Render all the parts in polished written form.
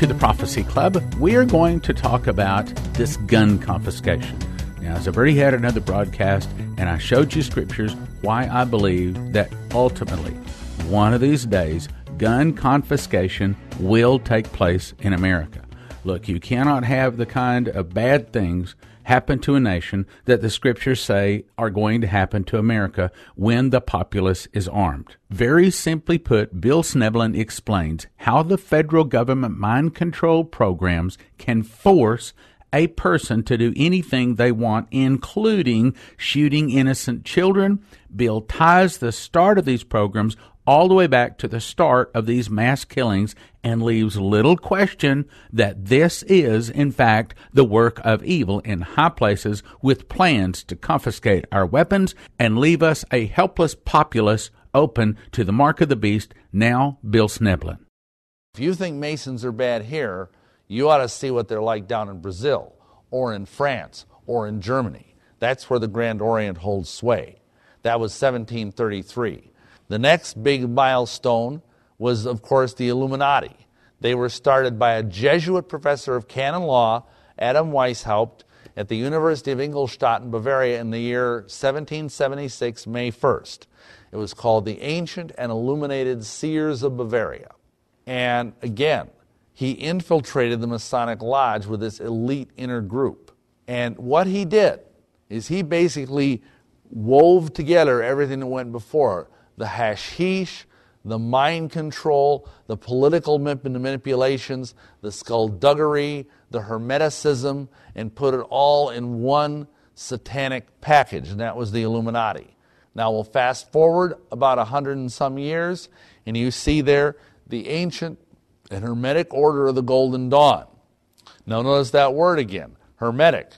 the Prophecy Club. We are going to talk about this gun confiscation. Now, as I've already had another broadcast, and I showed you scriptures why I believe that ultimately, one of these days, gun confiscation will take place in America. Look, you cannot have the kind of bad things happen to a nation that the scriptures say are going to happen to America when the populace is armed. Very simply put, Bill Schnoebelen explains how the federal government mind control programs can force a person to do anything they want, including shooting innocent children. Bill ties the start of these programs all the way back to the start of these mass killings and leaves little question that this is, in fact, the work of evil in high places with plans to confiscate our weapons and leave us a helpless populace open to the mark of the beast. Now, Bill Schnoebelen. If you think Masons are bad here, you ought to see what they're like down in Brazil or in France or in Germany. That's where the Grand Orient holds sway. That was 1733. The next big milestone was, of course, the Illuminati. They were started by a Jesuit professor of canon law, Adam Weishaupt, at the University of Ingolstadt in Bavaria in the year 1776, May 1st. It was called the Ancient and Illuminated Seers of Bavaria. And again, he infiltrated the Masonic Lodge with this elite inner group. And what he did is he basically wove together everything that went before. The hashish, the mind control, the political manipulations, the skullduggery, the hermeticism, and put it all in one satanic package, and that was the Illuminati. Now we'll fast forward about 100 and some years, and you see there the ancient and hermetic order of the Golden Dawn. Now notice that word again, hermetic.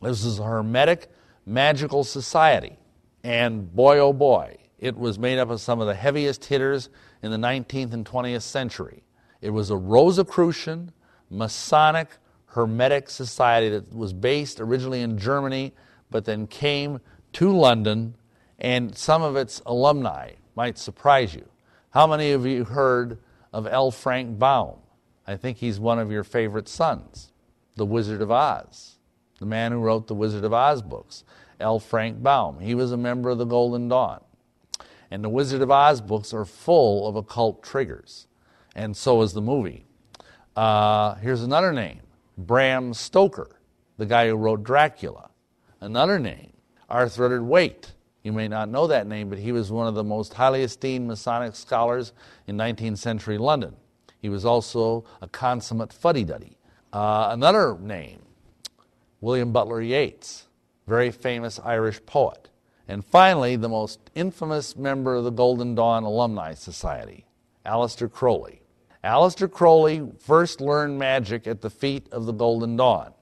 This is a hermetic magical society, and boy oh boy, it was made up of some of the heaviest hitters in the 19th and 20th century. It was a Rosicrucian, Masonic, Hermetic society that was based originally in Germany, but then came to London, and some of its alumni might surprise you. How many of you heard of L. Frank Baum? I think he's one of your favorite sons, the Wizard of Oz, the man who wrote the Wizard of Oz books, L. Frank Baum. He was a member of the Golden Dawn. And the Wizard of Oz books are full of occult triggers. And so is the movie. Here's another name, Bram Stoker, the guy who wrote Dracula. Another name, Arthur Edward Waite. You may not know that name, but he was one of the most highly esteemed Masonic scholars in 19th century London. He was also a consummate fuddy-duddy. Another name, William Butler Yeats, very famous Irish poet. And finally, the most infamous member of the Golden Dawn Alumni Society, Aleister Crowley. Aleister Crowley first learned magic at the feet of the Golden Dawn,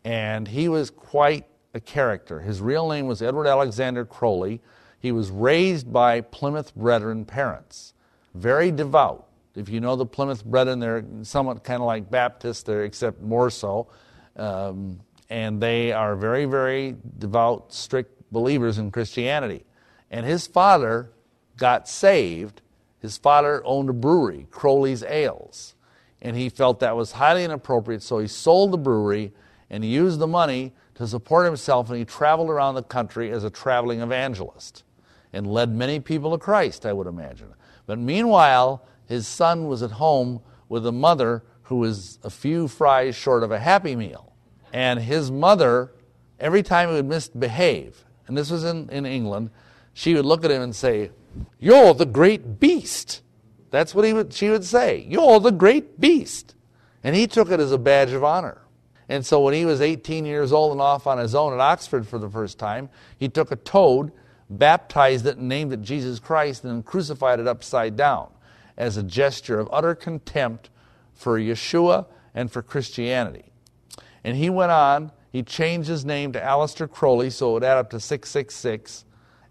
and he was quite a character. His real name was Edward Alexander Crowley. He was raised by Plymouth Brethren parents, very devout. If you know the Plymouth Brethren, they're somewhat kind of like Baptists, except more so, and they are very, very devout, strict believers in Christianity. And his father got saved. His father owned a brewery, Crowley's Ales, and he felt that was highly inappropriate, so he sold the brewery and he used the money to support himself, and he traveled around the country as a traveling evangelist and led many people to Christ, I would imagine. But meanwhile, his son was at home with a mother who was a few fries short of a Happy Meal. And his mother, every time he would misbehave, and this was in England, she would look at him and say, "You're the great beast." That's what she would say. "You're the great beast." And he took it as a badge of honor. And so when he was 18 years old and off on his own at Oxford for the first time, he took a toad, baptized it, and named it Jesus Christ, and then crucified it upside down as a gesture of utter contempt for Yeshua and for Christianity. And he went on, he changed his name to Aleister Crowley, so it would add up to 666,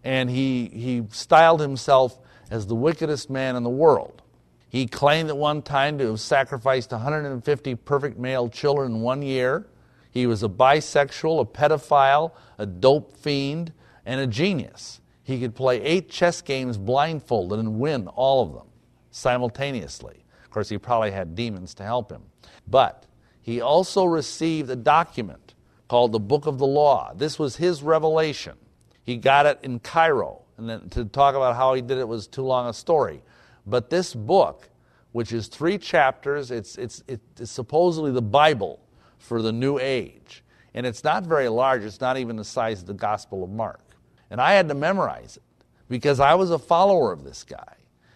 and he styled himself as the wickedest man in the world. He claimed at one time to have sacrificed 150 perfect male children in 1 year. He was a bisexual, a pedophile, a dope fiend, and a genius. He could play 8 chess games blindfolded and win all of them simultaneously. Of course, he probably had demons to help him. But he also received a document called the Book of the Law. This was his revelation. He got it in Cairo. And then to talk about how he did it was too long a story. But this book, which is 3 chapters, it's supposedly the Bible for the New Age. And it's not very large. It's not even the size of the Gospel of Mark. And I had to memorize it because I was a follower of this guy.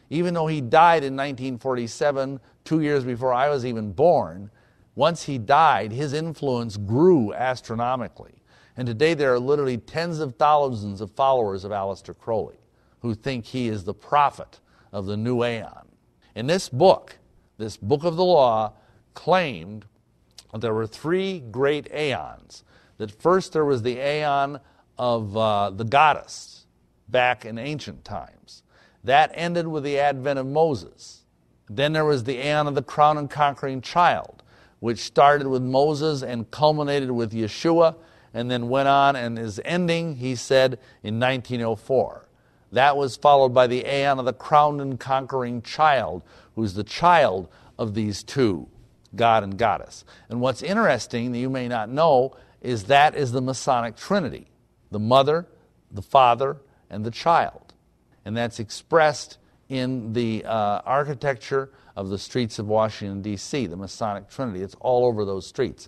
Even though he died in 1947, 2 years before I was even born, once he died, his influence grew astronomically. And today there are literally tens of thousands of followers of Aleister Crowley who think he is the prophet of the new aeon. And this book of the law, claimed that there were 3 great aeons. That first there was the aeon of the goddess back in ancient times. That ended with the advent of Moses. Then there was the aeon of the crown and conquering child, which started with Moses and culminated with Yeshua, and then went on, and his ending, he said, in 1904. That was followed by the aeon of the crowned and conquering child, who's the child of these 2, God and goddess. And what's interesting that you may not know is that is the Masonic Trinity, the mother, the father, and the child. And that's expressed in the architecture of the streets of Washington, D.C., the Masonic Trinity. It's all over those streets.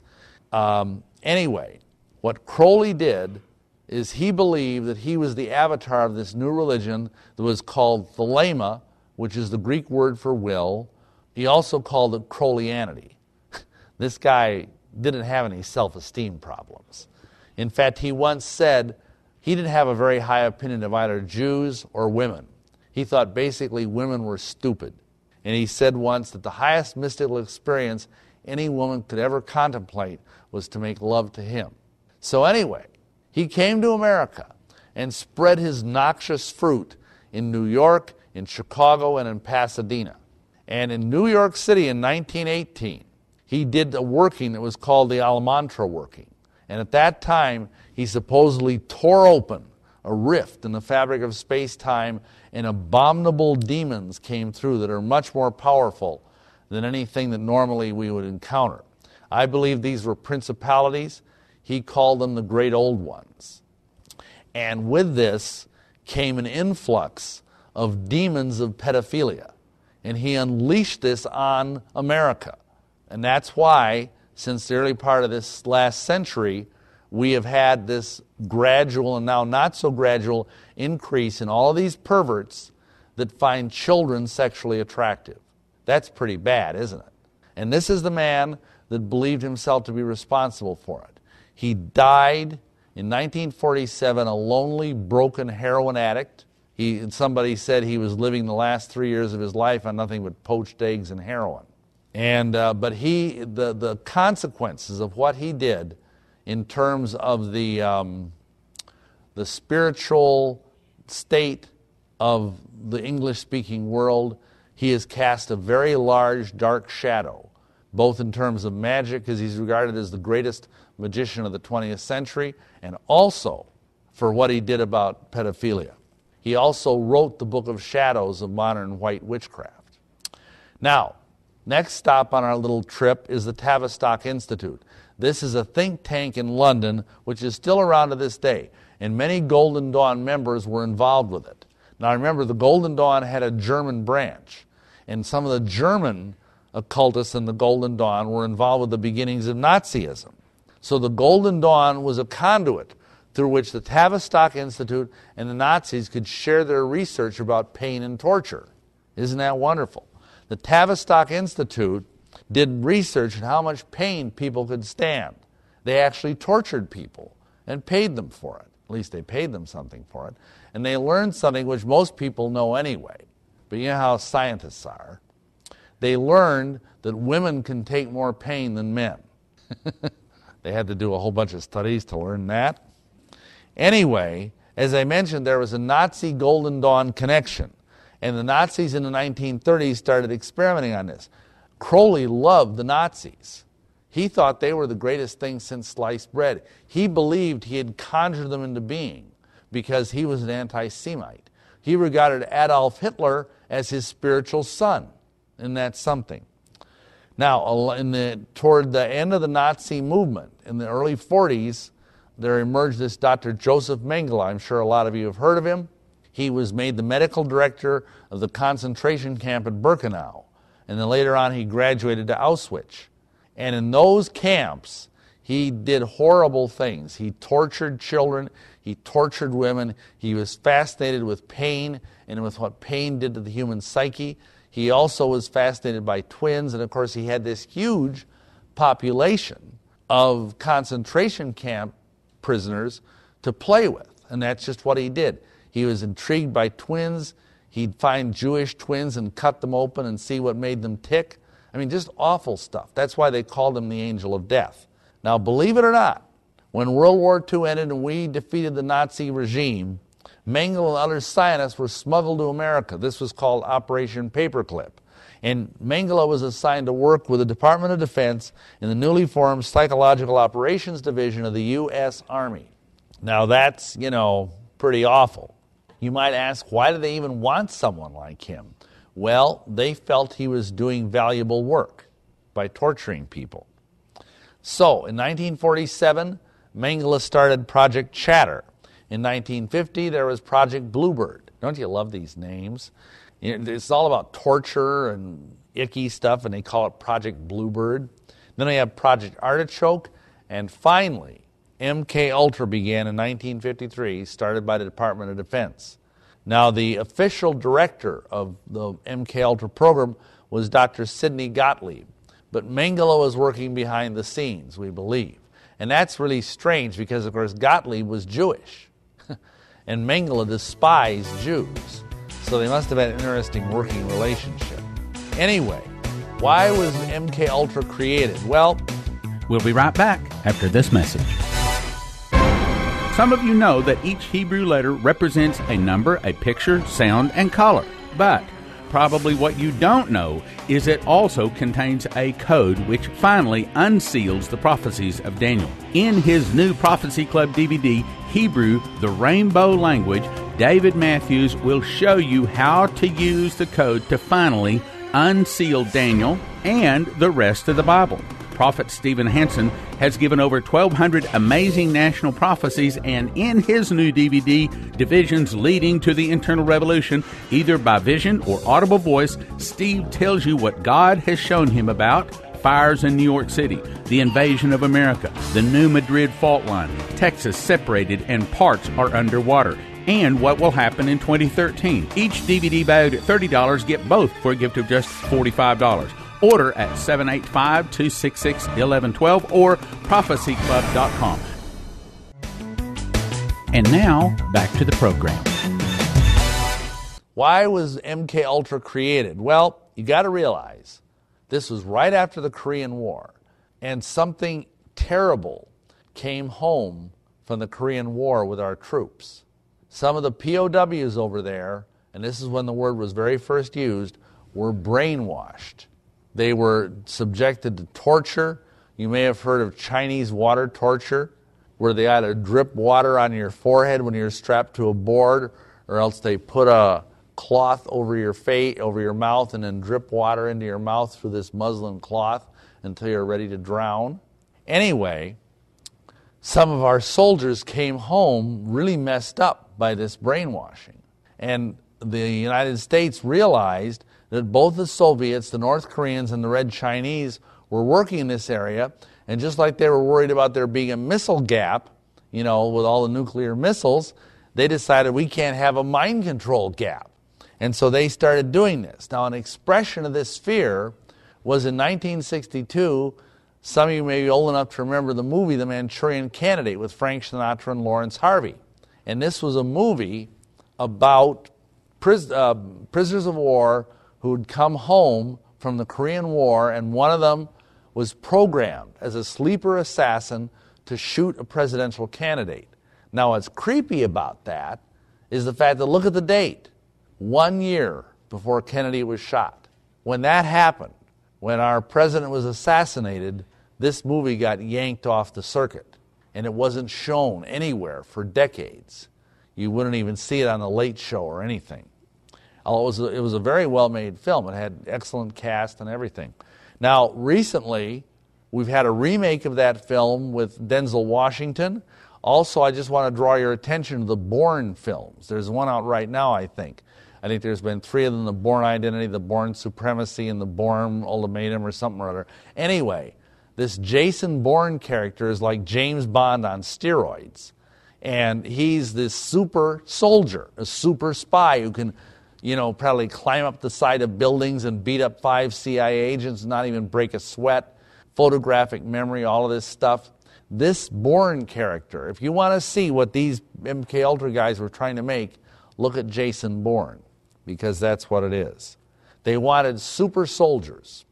Anyway, what Crowley did is he believed that he was the avatar of this new religion that was called Thelema, which is the Greek word for will. He also called it Crowleyanity. This guy didn't have any self-esteem problems. In fact, he once said he didn't have a very high opinion of either Jews or women. He thought basically women were stupid. And he said once that the highest mystical experience any woman could ever contemplate was to make love to him. So anyway, he came to America and spread his noxious fruit in New York, in Chicago, and in Pasadena. And in New York City in 1918, he did a working that was called the Almantra working. And at that time, he supposedly tore open a rift in the fabric of space-time, and abominable demons came through that are much more powerful than anything that normally we would encounter. I believe these were principalities. He called them the great old ones. And with this came an influx of demons of pedophilia. And he unleashed this on America. And that's why, since the early part of this last century, we have had this gradual and now not so gradual increase in all of these perverts that find children sexually attractive. That's pretty bad, isn't it? And this is the man that believed himself to be responsible for it. He died in 1947, a lonely, broken heroin addict. Somebody said he was living the last 3 years of his life on nothing but poached eggs and heroin. And but the consequences of what he did in terms of the spiritual state of the English-speaking world, he has cast a very large, dark shadow, both in terms of magic, because he's regarded as the greatest magician of the 20th century, and also for what he did about pedophilia. He also wrote the Book of Shadows of Modern White Witchcraft. Now, next stop on our little trip is the Tavistock Institute. This is a think tank in London, which is still around to this day, and many Golden Dawn members were involved with it. Now remember, the Golden Dawn had a German branch, and some of the German occultists in the Golden Dawn were involved with the beginnings of Nazism. So the Golden Dawn was a conduit through which the Tavistock Institute and the Nazis could share their research about pain and torture. Isn't that wonderful? The Tavistock Institute did research on how much pain people could stand. They actually tortured people and paid them for it. At least they paid them something for it. And they learned something which most people know anyway. But you know how scientists are. They learned that women can take more pain than men. They had to do a whole bunch of studies to learn that. Anyway, as I mentioned, there was a Nazi Golden Dawn connection. And the Nazis in the 1930s started experimenting on this. Crowley loved the Nazis. He thought they were the greatest thing since sliced bread. He believed he had conjured them into being because he was an anti-Semite. He regarded Adolf Hitler as his spiritual son, and that's something. Now, toward the end of the Nazi movement, in the early 40s, there emerged this Dr. Joseph Mengele. I'm sure a lot of you have heard of him. He was made the medical director of the concentration camp at Birkenau. And then later on, he graduated to Auschwitz. And in those camps, he did horrible things. He tortured children. He tortured women. He was fascinated with pain and with what pain did to the human psyche. He also was fascinated by twins. And of course, he had this huge population of concentration camp prisoners to play with. And that's just what he did. He was intrigued by twins. He'd find Jewish twins and cut them open and see what made them tick. I mean, just awful stuff. That's why they called him the Angel of Death. Now, believe it or not, when World War II ended and we defeated the Nazi regime, Mengele and other scientists were smuggled to America. This was called Operation Paperclip. And Mengele was assigned to work with the Department of Defense in the newly formed Psychological Operations Division of the U.S. Army. Now, that's, pretty awful. You might ask, why do they even want someone like him? Well, they felt he was doing valuable work by torturing people. So, in 1947, Mengele started Project Chatter. In 1950, there was Project Bluebird. Don't you love these names? It's all about torture and icky stuff, and they call it Project Bluebird. Then we have Project Artichoke, and finally, MK Ultra began in 1953, started by the Department of Defense. Now, the official director of the MK Ultra program was Dr. Sidney Gottlieb, but Mengele was working behind the scenes, we believe. And that's really strange because, of course, Gottlieb was Jewish, and Mengele despised Jews. So they must have had an interesting working relationship. Anyway, why was MK Ultra created? Well, we'll be right back after this message. Some of you know that each Hebrew letter represents a number, a picture, sound, and color. But probably what you don't know is it also contains a code which finally unseals the prophecies of Daniel. In his new Prophecy Club DVD, Hebrew, the Rainbow Language, David Matthews will show you how to use the code to finally unseal Daniel and the rest of the Bible. Prophet Stephen Hansen has given over 1,200 amazing national prophecies, and in his new DVD, Divisions Leading to the Internal Revolution, either by vision or audible voice, Steve tells you what God has shown him about fires in New York City, the invasion of America, the new Madrid fault line, Texas separated and parts are underwater, and what will happen in 2013. Each DVD valued at $30, get both for a gift of just $45. Order at 785-266-1112 or prophecyclub.com. And now, back to the program. Why was MK Ultra created? Well, you got to realize this was right after the Korean War, and something terrible came home from the Korean War with our troops. Some of the POWs over there, and this is when the word was very first used, were brainwashed. They were subjected to torture. You may have heard of Chinese water torture, where they either drip water on your forehead when you're strapped to a board, or else they put a cloth over your face, over your mouth, and then drip water into your mouth through this muslin cloth until you're ready to drown. Anyway, some of our soldiers came home really messed up by this brainwashing. And the United States realized that both the Soviets, the North Koreans, and the Red Chinese were working in this area, and just like they were worried about there being a missile gap, with all the nuclear missiles, they decided we can't have a mind control gap. And so they started doing this. Now, an expression of this fear was in 1962. Some of you may be old enough to remember the movie The Manchurian Candidate with Frank Sinatra and Lawrence Harvey. And this was a movie about prisoners of war who had come home from the Korean War, and one of them was programmed as a sleeper assassin to shoot a presidential candidate. Now, what's creepy about that is the fact that, look at the date, 1 year before Kennedy was shot. When that happened, when our president was assassinated, this movie got yanked off the circuit, and it wasn't shown anywhere for decades. You wouldn't even see it on the Late Show or anything. It was a very well-made film. It had excellent cast and everything. Now, recently, we've had a remake of that film with Denzel Washington. Also, I just want to draw your attention to the Bourne films. There's one out right now, I think. I think there's been 3 of them, the Bourne Identity, the Bourne Supremacy, and the Bourne Ultimatum or something or other. Anyway, this Jason Bourne character is like James Bond on steroids. And he's this super soldier, a super spy who can, probably climb up the side of buildings and beat up 5 CIA agents and not even break a sweat, photographic memory, all of this stuff. This Bourne character, if you want to see what these MK Ultra guys were trying to make, look at Jason Bourne, because that's what it is. They wanted super soldiers.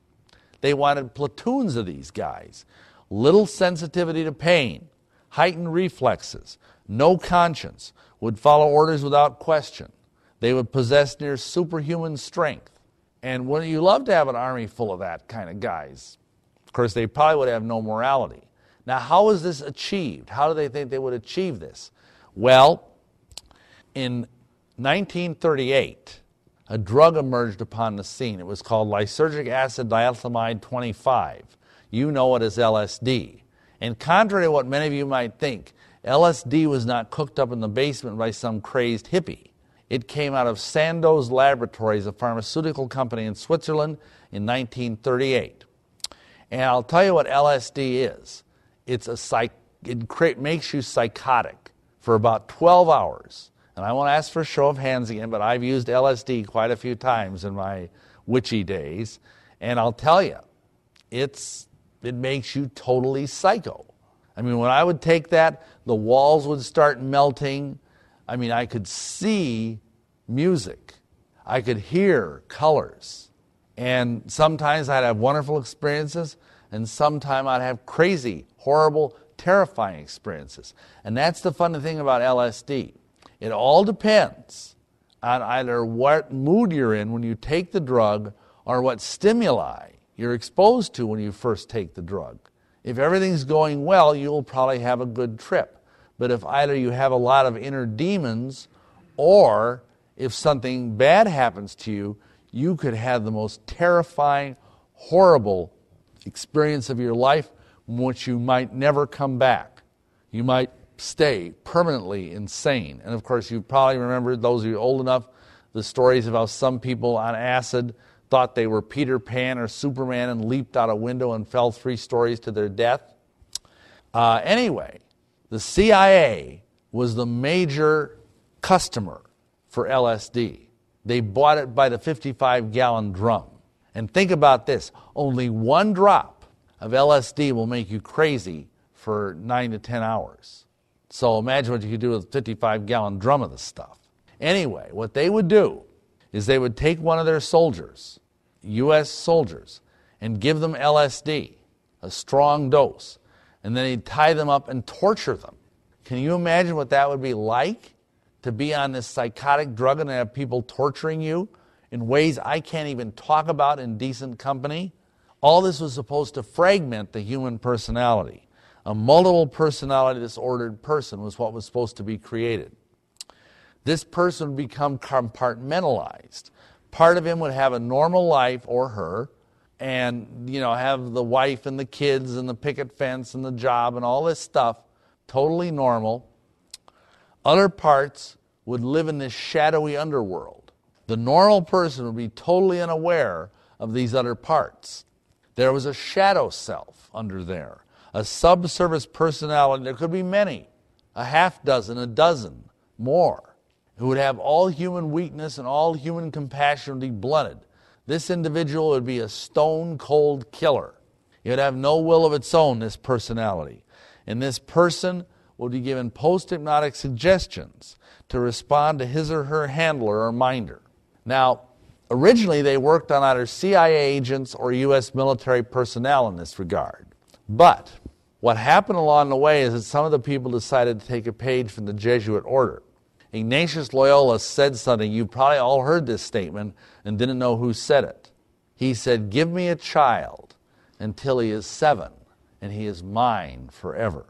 They wanted platoons of these guys. Little sensitivity to pain, heightened reflexes, no conscience, would follow orders without question. They would possess near superhuman strength. And wouldn't you love to have an army full of that kind of guys? Of course, they probably would have no morality. Now, how is this achieved? How do they think they would achieve this? Well, in 1938, a drug emerged upon the scene. It was called lysergic acid diethylamide 25. You know it as LSD. And contrary to what many of you might think, LSD was not cooked up in the basement by some crazed hippie. It came out of Sandoz Laboratories, a pharmaceutical company in Switzerland, in 1938. And I'll tell you what LSD is. It makes you psychotic for about 12 hours. And I won't ask for a show of hands again, but I've used LSD quite a few times in my witchy days. And I'll tell you, it makes you totally psycho. I mean, when I would take that, the walls would start melting. I mean, I could see music. I could hear colors. And sometimes I'd have wonderful experiences, and sometimes I'd have crazy, horrible, terrifying experiences. And that's the funny thing about LSD. It all depends on either what mood you're in when you take the drug or what stimuli you're exposed to when you first take the drug. If everything's going well, you'll probably have a good trip. But if either you have a lot of inner demons or if something bad happens to you, you could have the most terrifying, horrible experience of your life from which you might never come back. You might stay permanently insane. And of course, you probably remember, those of you old enough, the stories about some people on acid thought they were Peter Pan or Superman and leaped out a window and fell 3 stories to their death. Anyway, the CIA was the major customer for LSD. They bought it by the 55-gallon drum. And think about this, only 1 drop of LSD will make you crazy for 9 to 10 hours. So imagine what you could do with a 55-gallon drum of this stuff. Anyway, what they would do is they would take one of their soldiers, U.S. soldiers, and give them LSD, a strong dose, and then he'd tie them up and torture them. Can you imagine what that would be like, to be on this psychotic drug and have people torturing you in ways I can't even talk about in decent company? All this was supposed to fragment the human personality. A multiple personality disordered person was what was supposed to be created. This person would become compartmentalized. Part of him would have a normal life, or her, and have the wife and the kids and the picket fence and the job and all this stuff, totally normal. Other parts would live in this shadowy underworld. The normal person would be totally unaware of these other parts. There was a shadow self under there, a subsurface personality. There could be many, a half dozen, a dozen, more, who would have all human weakness and all human compassion would be blunted. This individual would be a stone-cold killer. It would have no will of its own, this personality. And this person would be given post-hypnotic suggestions to respond to his or her handler or minder. Now, originally they worked on either CIA agents or U.S. military personnel in this regard. But what happened along the way is that some of the people decided to take a page from the Jesuit order. Ignatius Loyola said something, you probably all heard this statement and didn't know who said it. He said, "Give me a child until he is 7, and he is mine forever."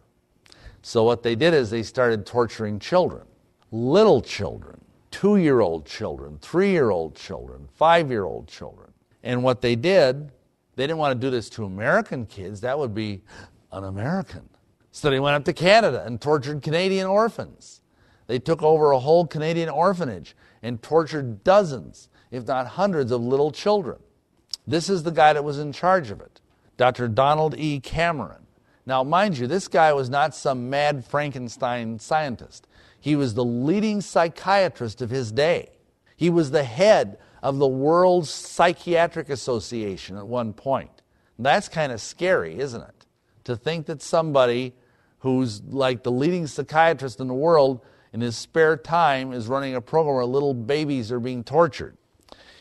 So what they did is they started torturing children, little children, 2-year-old children, 3-year-old children, 5-year-old children. And what they did They didn't want to do this to American kids. That would be un-American. So they went up to Canada and tortured Canadian orphans. They took over a whole Canadian orphanage and tortured dozens, if not hundreds, of little children. This is the guy that was in charge of it, Dr. Donald E. Cameron. Now, mind you, this guy was not some mad Frankenstein scientist. He was the leading psychiatrist of his day. He was the head of the World Psychiatric Association at one point. That's kind of scary, isn't it? To think that somebody who's like the leading psychiatrist in the world in his spare time is running a program where little babies are being tortured.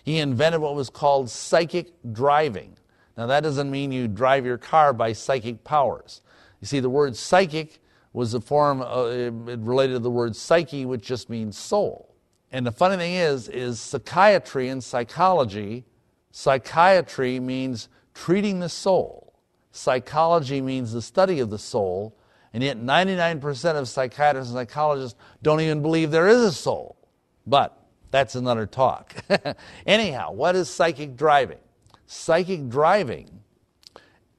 He invented what was called psychic driving. Now, that doesn't mean you drive your car by psychic powers. You see, the word psychic was a form, it related to the word psyche, which just means soul. And the funny thing is psychiatry and psychology, psychiatry means treating the soul. Psychology means the study of the soul, and yet 99% of psychiatrists and psychologists don't even believe there is a soul. But that's another talk. Anyhow, what is psychic driving? Psychic driving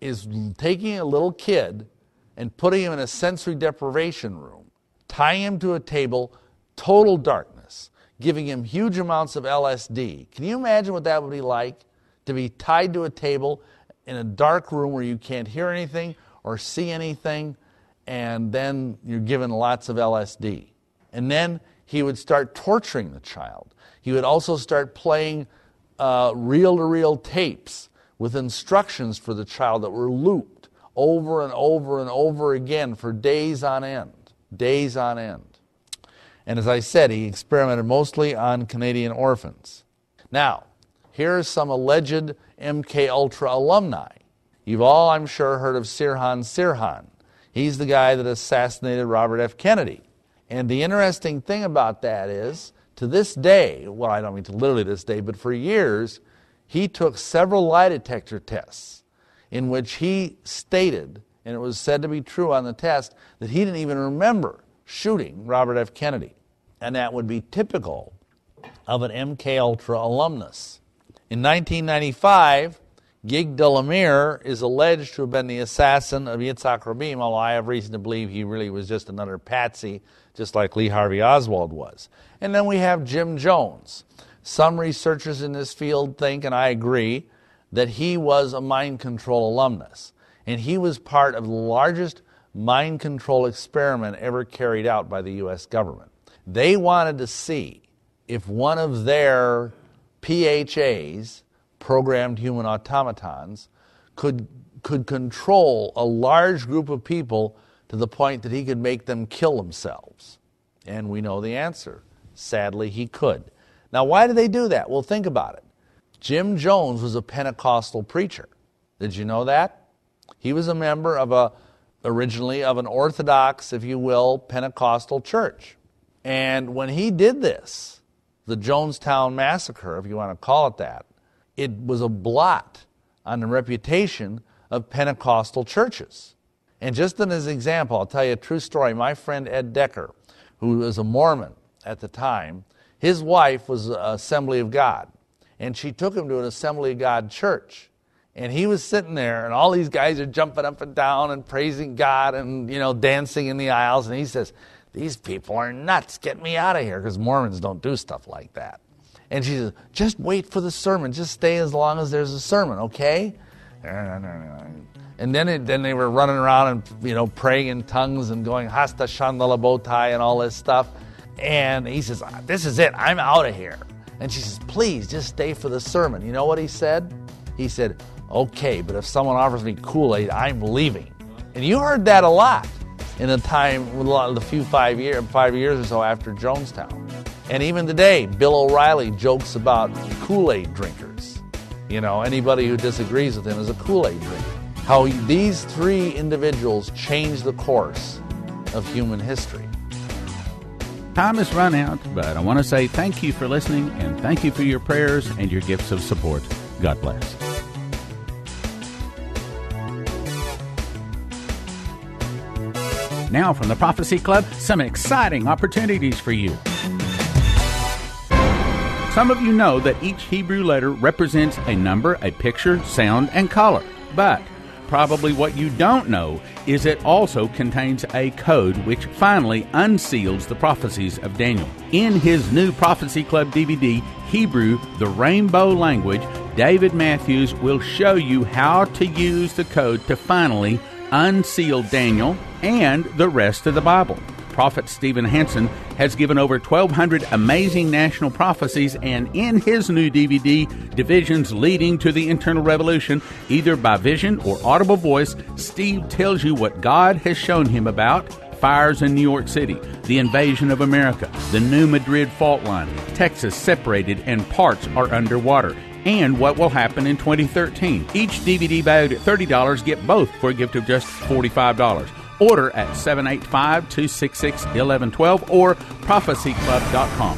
is taking a little kid and putting him in a sensory deprivation room, tying him to a table, total darkness, giving him huge amounts of LSD. Can you imagine what that would be like? To be tied to a table in a dark room where you can't hear anything or see anything, and then you're given lots of LSD. And then he would start torturing the child. He would also start playing reel-to-reel tapes with instructions for the child that were looped over and over and over again for days on end. Days on end. And as I said, he experimented mostly on Canadian orphans. Now, here are some alleged MK Ultra alumni. You've all, I'm sure, heard of Sirhan Sirhan. He's the guy that assassinated Robert F. Kennedy. And the interesting thing about that is, to this day, well, I don't mean to literally this day, but for years, he took several lie detector tests in which he stated, and it was said to be true on the test, that he didn't even remember shooting Robert F. Kennedy. And that would be typical of an MK Ultra alumnus. In 1995, Gig Delamere is alleged to have been the assassin of Yitzhak Rabin, although I have reason to believe he really was just another patsy, just like Lee Harvey Oswald was. And then we have Jim Jones. Some researchers in this field think, and I agree, that he was a mind control alumnus. And he was part of the largest mind control experiment ever carried out by the U.S. government. They wanted to see if one of their PHAs, programmed human automatons, could control a large group of people to the point that he could make them kill themselves. And we know the answer. Sadly, he could. Now, why did they do that? Well, think about it. Jim Jones was a Pentecostal preacher. Did you know that? He was a member of originally of an Orthodox, if you will, Pentecostal church. And when he did this, the Jonestown Massacre, if you want to call it that, it was a blot on the reputation of Pentecostal churches. And just as an example, I'll tell you a true story. My friend Ed Decker, who was a Mormon at the time, his wife was an Assembly of God. And she took him to an Assembly of God church. And he was sitting there, and all these guys are jumping up and down and praising God and, dancing in the aisles. And he says, "These people are nuts. Get me out of here," because Mormons don't do stuff like that. And she says, "Just wait for the sermon. Just stay as long as there's a sermon, okay?" And then they were running around and, praying in tongues and going, "Hasta Shandala Botai" and all this stuff. And he says, "This is it. I'm out of here." And she says, "Please, just stay for the sermon." You know what he said? He said, "Okay, but if someone offers me Kool-Aid, I'm leaving." And you heard that a lot in the time, the 5 years or so after Jonestown. And even today, Bill O'Reilly jokes about Kool-Aid drinkers. Anybody who disagrees with him is a Kool-Aid drinker. How these three individuals changed the course of human history. Time has run out, but I want to say thank you for listening, and thank you for your prayers and your gifts of support. God bless. Now from the Prophecy Club, some exciting opportunities for you. Some of you know that each Hebrew letter represents a number, a picture, sound, and color. But probably what you don't know is it also contains a code which finally unseals the prophecies of Daniel. In his new Prophecy Club DVD, Hebrew, the Rainbow Language, David Matthews will show you how to use the code to finally unseal Daniel and the rest of the Bible. Prophet Stephen Hansen has given over 1,200 amazing national prophecies, and in his new DVD, Divisions Leading to the Internal Revolution, either by vision or audible voice, Steve tells you what God has shown him about fires in New York City, the invasion of America, the new Madrid fault line, Texas separated and parts are underwater, and what will happen in 2013. Each DVD valued at $30, get both for a gift of just $45. Order at 785-266-1112 or prophecyclub.com.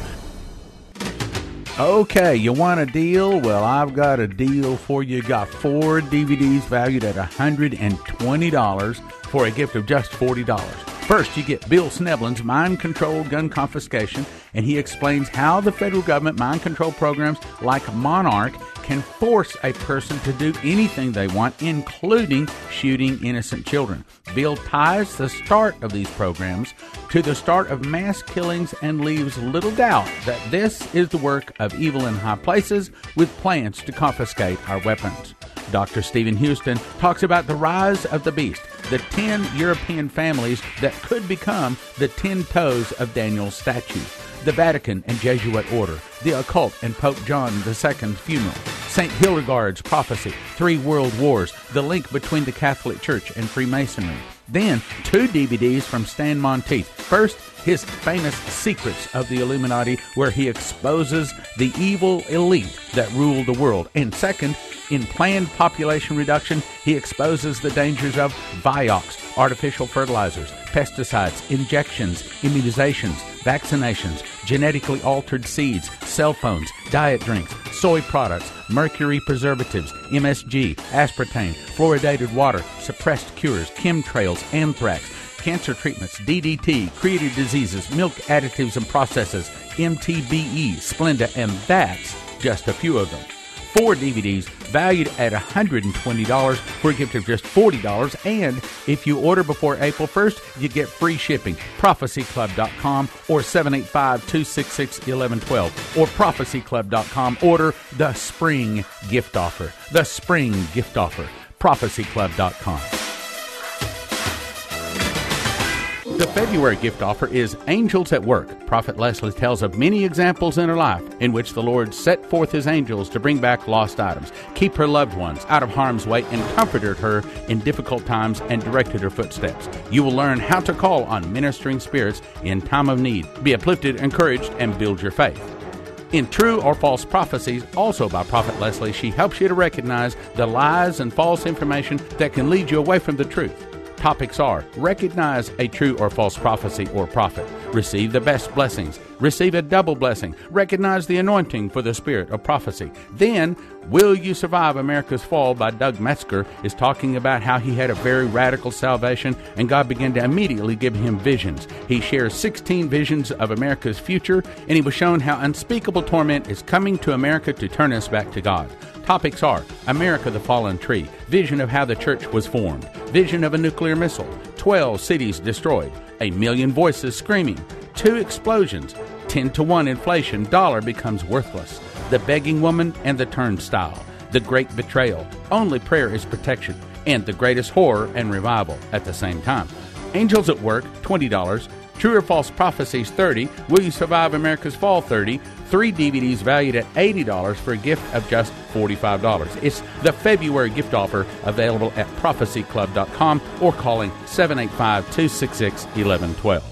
Okay, you want a deal? Well, I've got a deal for you. Got 4 DVDs valued at $120 for a gift of just $40. First, you get Bill Schnoebelen's Mind Controlled Gun Confiscation, and he explains how the federal government mind control programs like Monarch can force a person to do anything they want, including shooting innocent children. Bill ties the start of these programs to the start of mass killings and leaves little doubt that this is the work of evil in high places with plans to confiscate our weapons. Dr. Stephen Houston talks about the rise of the beast, the 10 European families that could become the 10 toes of Daniel's statue, the Vatican and Jesuit order, the occult and Pope John II's funeral, St. Hildegard's prophecy, 3 world wars, the link between the Catholic Church and Freemasonry. Then, 2 DVDs from Stan Monteith. First, his famous Secrets of the Illuminati, where he exposes the evil elite that rule the world. And second, in Planned Population Reduction, he exposes the dangers of Vioxx, artificial fertilizers, pesticides, injections, immunizations, vaccinations, genetically altered seeds, cell phones, diet drinks, soy products, mercury preservatives, MSG, aspartame, fluoridated water, suppressed cures, chemtrails, anthrax, cancer treatments, DDT, creative diseases, milk additives and processes, MTBE, Splenda, and that's just a few of them. 4 DVDs valued at $120 for a gift of just $40, and if you order before April 1st, you get free shipping. prophecyclub.com or 785-266-1112 or prophecyclub.com. Order the Spring Gift Offer. The Spring Gift Offer. prophecyclub.com. The February gift offer is Angels at Work. Prophet Leslie tells of many examples in her life in which the Lord set forth his angels to bring back lost items, keep her loved ones out of harm's way, and comforted her in difficult times and directed her footsteps. You will learn how to call on ministering spirits in time of need. Be uplifted, encouraged, and build your faith. In True or False Prophecies, also by Prophet Leslie, she helps you to recognize the lies and false information that can lead you away from the truth. Topics are: recognize a true or false prophecy or prophet, receive the best blessings, receive a double blessing, recognize the anointing for the spirit of prophecy. Then, Will You Survive America's Fall by Doug Metzger is talking about how he had a very radical salvation and God began to immediately give him visions. He shares 16 visions of America's future, and he was shown how unspeakable torment is coming to America to turn us back to God. Topics are: America the Fallen Tree, vision of how the church was formed, vision of a nuclear missile, 12 cities destroyed, 1,000,000 voices screaming, 2 explosions, 10-to-1 inflation, dollar becomes worthless, the begging woman and the turnstile, the great betrayal, only prayer is protection, and the greatest horror and revival at the same time. Angels at Work, $20. True or False Prophecies, $30. Will You Survive America's Fall, $30. 3 DVDs valued at $80 for a gift of just $45. It's the February gift offer, available at prophecyclub.com or calling 785-266-1112.